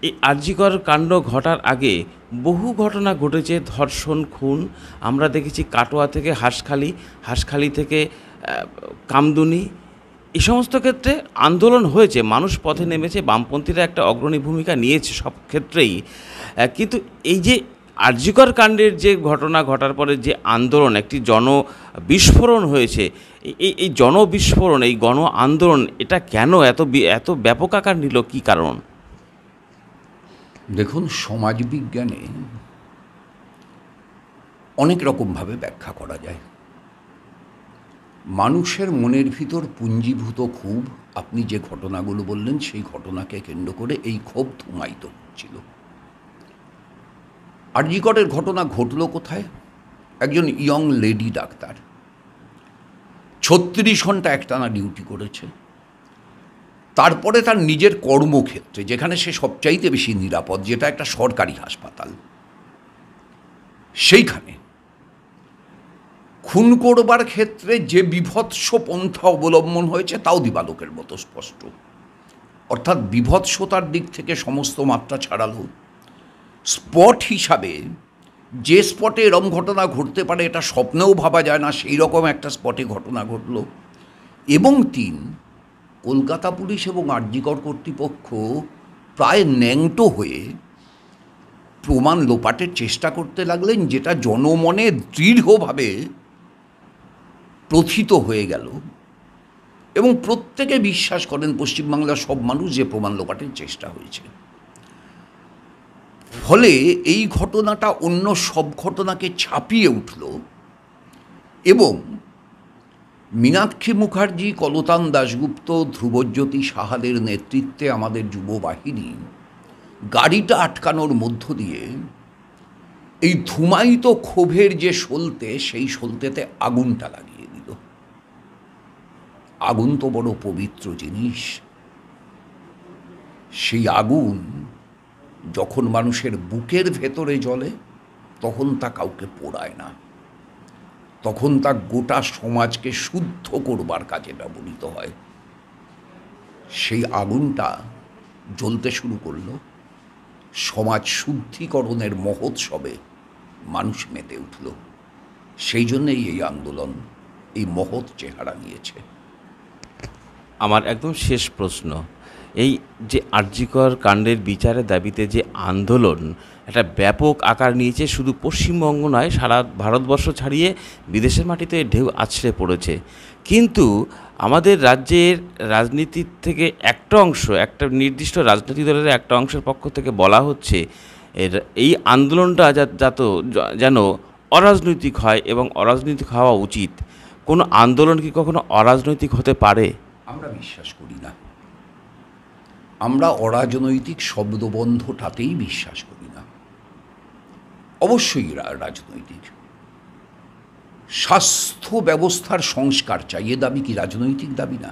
এই আরজিকর কাণ্ড ঘটার আগে বহু ঘটনা ঘটেছে, ধর্ষণ, খুন। আমরা দেখেছি কাটোয়া থেকে হাঁসখালি, হাঁসখালি থেকে কামদুনি। এই সমস্ত ক্ষেত্রে আন্দোলন হয়েছে, মানুষ পথে নেমেছে, বামপন্থীরা একটা অগ্রণী ভূমিকা নিয়েছে সব ক্ষেত্রেই। কিন্তু এই যে আরজিকর কাণ্ডের যে ঘটনা ঘটার পরে যে আন্দোলন, একটি বিস্ফোরণ হয়েছে, এই জনবিস্ফোরণ, এই গণ আন্দোলন, এটা কেন এত ব্যাপক আকার নিল, কী কারণ? দেখুন, সমাজবিজ্ঞানে অনেক রকমভাবে ব্যাখ্যা করা যায়। মানুষের মনের ভিতর পুঞ্জীভূত ক্ষোভ, আপনি যে ঘটনাগুলো বললেন সেই ঘটনাকে কেন্দ্র করে এই ক্ষোভ ধুমায়িত হচ্ছিল। আরজিকরের ঘটনা ঘটল কোথায়? একজন ইয়ং লেডি ডাক্তার 36 ঘন্টা একটানা ডিউটি করেছে। তারপরে তার নিজের কর্মক্ষেত্রে, যেখানে সে সবচাইতে বেশি নিরাপদ, যেটা একটা সরকারি হাসপাতাল, সেইখানে খুন করবার ক্ষেত্রে যে বীভৎস পন্থা অবলম্বন হয়েছে তাও দিবালোকের মতো স্পষ্ট। অর্থাৎ বীভৎসতার দিক থেকে সমস্ত মাত্রা ছাড়ালো। স্পট হিসাবে যে স্পটে এরম ঘটনা ঘটতে পারে এটা স্বপ্নেও ভাবা যায় না, সেই রকম একটা স্পটে ঘটনা ঘটল। এবং 3, কলকাতা পুলিশ এবং আরজিকর কর্তৃপক্ষ প্রায় ন্যাংটো হয়ে প্রমাণ লোপাটের চেষ্টা করতে লাগলেন, যেটা জনমনে দৃঢ়ভাবে প্রথিত হয়ে গেল এবং প্রত্যেকে বিশ্বাস করেন, পশ্চিমবাংলার সব মানুষ, যে প্রমাণ লোপাটের চেষ্টা হয়েছে। ফলে এই ঘটনাটা অন্য সব ঘটনাকে ছাপিয়ে উঠল এবং মীনাক্ষী মুখার্জি, কলতান দাশগুপ্ত, ধ্রুবজ্যোতি সাহাদের নেতৃত্বে আমাদের যুব বাহিনী গাড়িটা আটকানোর মধ্য দিয়ে এই ধুমায়িত ক্ষোভের যে সলতে, সেই সলতেতে আগুনটা লাগিয়ে দিল। আগুন তো বড় পবিত্র জিনিস। সেই আগুন যখন মানুষের বুকের ভেতরে জ্বলে, তখন তা কাউকে পোড়ায় না, তখন তা গোটা সমাজকে শুদ্ধ করবার কাজে ব্যবহৃত হয়। সেই আগুনটা জ্বলতে শুরু করল। সমাজ শুদ্ধিকরণের মহোৎসবে মানুষ মেতে উঠল। সেই জন্যেই এই আন্দোলন এই মহৎ চেহারা নিয়েছে। আমার একদম শেষ প্রশ্ন, এই যে আরজিকর কাণ্ডের বিচারের দাবিতে যে আন্দোলন একটা ব্যাপক আকার নিয়েছে, শুধু পশ্চিমবঙ্গ নয়, সারা ভারতবর্ষ ছাড়িয়ে বিদেশের মাটিতে ঢেউ আছড়ে পড়েছে, কিন্তু আমাদের রাজ্যের রাজনীতির থেকে একটা অংশ, একটা নির্দিষ্ট রাজনৈতিক দলের একটা অংশের পক্ষ থেকে বলা হচ্ছে এই আন্দোলনটা যেন অরাজনৈতিক হয় এবং অরাজনৈতিক হওয়া উচিত। কোনো আন্দোলন কি কখনো অরাজনৈতিক হতে পারে? আমরা বিশ্বাস করি না। আমরা অরাজনৈতিক শব্দবন্ধটাতেই বিশ্বাস করি না। অবশ্যই রাজনৈতিক। স্বাস্থ্য ব্যবস্থার সংস্কার চাই, এ দাবি কি রাজনৈতিক দাবি না?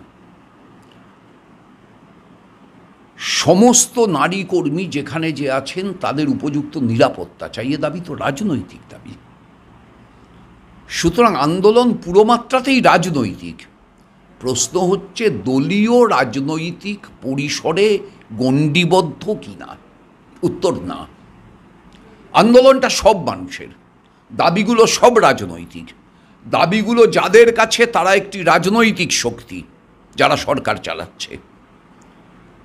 সমস্ত নারী কর্মী যেখানে যে আছেন তাদের উপযুক্ত নিরাপত্তা চাই, এ দাবি তো রাজনৈতিক দাবি। সুতরাং আন্দোলন পুরোমাত্রাতেই রাজনৈতিক। প্রশ্ন হচ্ছে দলীয় রাজনৈতিক পরিসরে গণ্ডিবদ্ধ কিনা। উত্তর না। আন্দোলনটা সব মানুষের, দাবিগুলো সব রাজনৈতিক। দাবিগুলো যাদের কাছে, তারা একটি রাজনৈতিক শক্তি যারা সরকার চালাচ্ছে।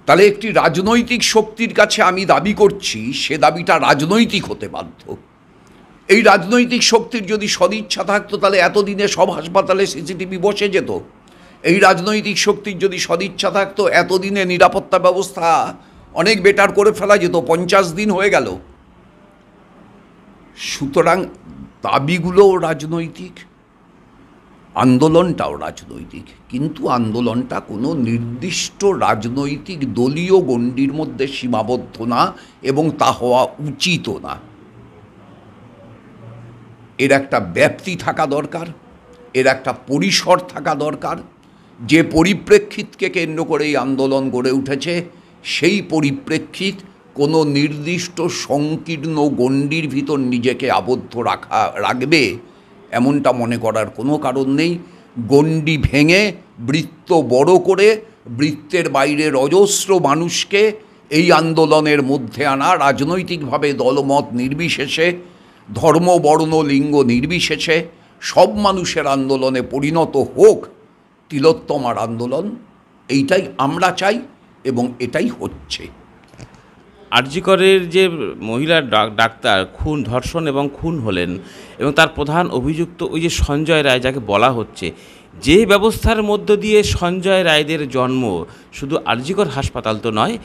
তাহলে একটি রাজনৈতিক শক্তির কাছে আমি দাবি করছি, সে দাবিটা রাজনৈতিক হতে বাধ্য। এই রাজনৈতিক শক্তির যদি সদিচ্ছা থাকতো তাহলে এতদিনে সব হাসপাতালে সিসিটিভি বসে যেত। এই রাজনৈতিক শক্তির যদি সদিচ্ছা থাকতো এতদিনে নিরাপত্তা ব্যবস্থা অনেক বেটার করে ফেলা যেত। 50 দিন হয়ে গেল। সুতরাং দাবিগুলোও রাজনৈতিক, আন্দোলনটাও রাজনৈতিক, কিন্তু আন্দোলনটা কোনো নির্দিষ্ট রাজনৈতিক দলীয় গণ্ডির মধ্যে সীমাবদ্ধ না এবং তা হওয়া উচিতও না। এর একটা ব্যাপ্তি থাকা দরকার, এর একটা পরিসর থাকা দরকার। যে পরিপ্রেক্ষিতকে কেন্দ্র করে এই আন্দোলন গড়ে উঠেছে, সেই পরিপ্রেক্ষিত কোনো নির্দিষ্ট সংকীর্ণ গণ্ডির ভিতর নিজেকে আবদ্ধ রাখবে এমনটা মনে করার কোনো কারণ নেই। গণ্ডি ভেঙে বৃত্ত বড় করে বৃত্তের বাইরের অজস্র মানুষকে এই আন্দোলনের মধ্যে আনা, রাজনৈতিকভাবে দলমত নির্বিশেষে, ধর্ম বর্ণ লিঙ্গ নির্বিশেষে সব মানুষের আন্দোলনে পরিণত হোক তিলোত্তমার আন্দোলন, এইটাই আমরা চাই এবং এটাই হচ্ছে। আরজি করের যে মহিলা ডাক্তার ধর্ষণ এবং খুন হলেন, এবং তার প্রধান অভিযুক্ত ওই যে সঞ্জয় রায়, যাকে বলা হচ্ছে, যে ব্যবস্থার মধ্য দিয়ে সঞ্জয় রায়দের জন্ম, শুধু আরজি কর হাসপাতাল তো নয়,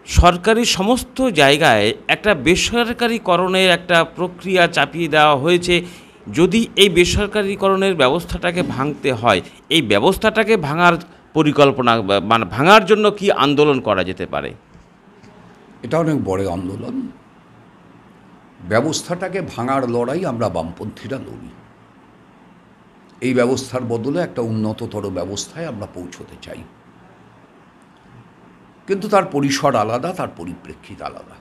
সরকারি সমস্ত জায়গায় একটা বেসরকারিকরণের একটা প্রক্রিয়া চাপিয়ে দেওয়া হয়েছে। যদি এই বেসরকারিকরণের ব্যবস্থাটাকে ভাঙতে হয়, এই ব্যবস্থাটাকে ভাঙার পরিকল্পনা, মানে ভাঙার জন্য কি আন্দোলন করা যেতে পারে? এটা অনেক বড় আন্দোলন। ব্যবস্থাটাকে ভাঙার লড়াই আমরা বামপন্থীরা লড়ি। এই ব্যবস্থার বদলে একটা উন্নততর ব্যবস্থায় আমরা পৌঁছতে চাই, কিন্তু তার পরিসর আলাদা, তার পরিপ্রেক্ষিত আলাদা।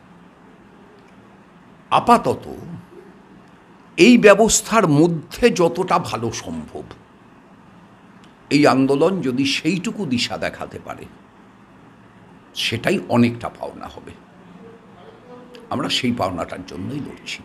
আপাতত এই ব্যবস্থার মধ্যে যতটা ভালো সম্ভব এই আন্দোলন যদি সেইটুকু দিশা দেখাতে পারে, সেটাই অনেকটা পাওনা হবে। আমরা সেই পাওনাটার জন্যই লড়ছি।